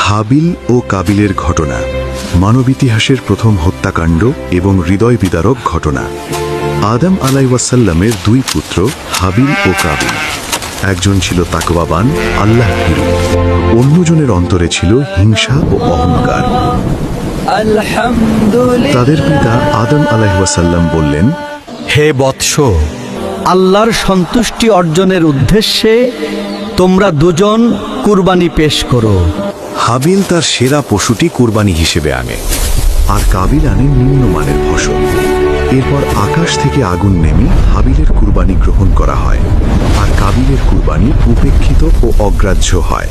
হাবিল ও কাবিলের ঘটনা মানবিতিহাসের প্রথম হত্যাকাণ্ড এবং হৃদয় বিদারক ঘটনা। আদম আলাইহিসসালামের দুই পুত্র হাবিল ও কাবিল। একজন ছিল তাকওয়াবান, আল্লাহ ভীরু, অন্যজনের অন্তরে ছিল হিংসা ও অহংকার। তাদের পিতা আদম আলাইহিসসালাম বললেন, হে বৎস, আল্লাহর সন্তুষ্টি অর্জনের উদ্দেশ্যে তোমরা দুজন কুরবানি পেশ করো। হাবিল তার সেরা পশুটি কুরবানি হিসেবে আনে, আর কাবিল আনে নিম্নমানের ফসল। এরপর আকাশ থেকে আগুন নেমে হাবিলের কুরবানি গ্রহণ করা হয়, আর কাবিলের কুরবানি উপেক্ষিত ও অগ্রাহ্য হয়।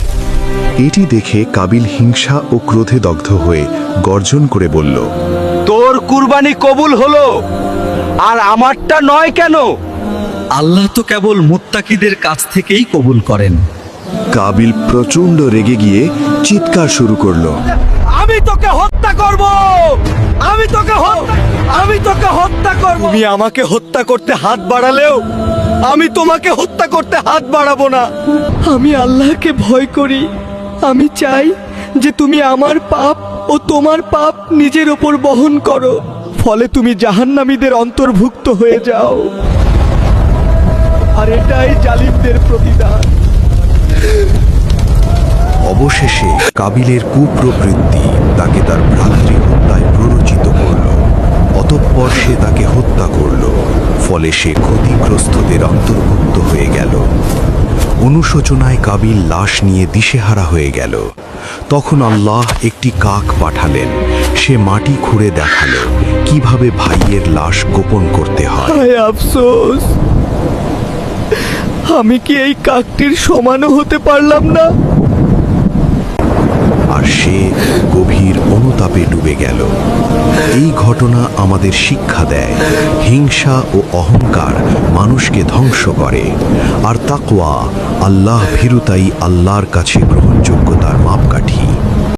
এটি দেখে কাবিল হিংসা ও ক্রোধে দগ্ধ হয়ে গর্জন করে বলল, তোর কুরবানি কবুল হলো, আর আমারটা নয় কেন? আল্লাহ তো কেবল মুত্তাকিদের কাছ থেকেই কবুল করেন। কাবিল প্রচণ্ড রেগে গিয়ে চিৎকার শুরু করল, আমি তোকে হত্যা করব, আমি তোকে হত্যা করব। তুমি আমাকে হত্যা করতে হাত বাড়ালেও আমি তোমাকে হত্যা করতে হাত বাড়াবো না। আমি আল্লাহকে ভয় করি। আমি চাই যে তুমি আমার পাপ ও তোমার পাপ নিজের ওপর বহন করো, ফলে তুমি জাহান্নামীদের অন্তর্ভুক্ত হয়ে যাও। আর এটাই জালিমদের প্রতিদান। অবশেষে কাবিলের কুপ্রবৃত্তি তাকে তার ভ্রাতৃ হত্যায় প্ররোচিত করল। অতঃপর সে তাকে হত্যা করল, ফলে সে ক্ষতিগ্রস্তদের অন্তর্ভুক্ত হয়ে গেল। অনুশোচনায় কাবিল লাশ নিয়ে দিশেহারা হয়ে গেল। তখন আল্লাহ একটি কাক পাঠালেন। সে মাটি খুঁড়ে দেখালো কিভাবে ভাইয়ের লাশ গোপন করতে হয়। হায় আফসোস, আমি কি এই কাকটির সমানও হতে পারলাম না? আর সে গভীর অনুতাপে ডুবে গেল। এই ঘটনা আমাদের শিক্ষা দেয়, হিংসা ও অহংকার মানুষকে ধ্বংস করে, আর তাকওয়া, আল্লাহ ভীরুতাই আল্লাহর কাছে গ্রহণযোগ্যতার মাপকাঠি।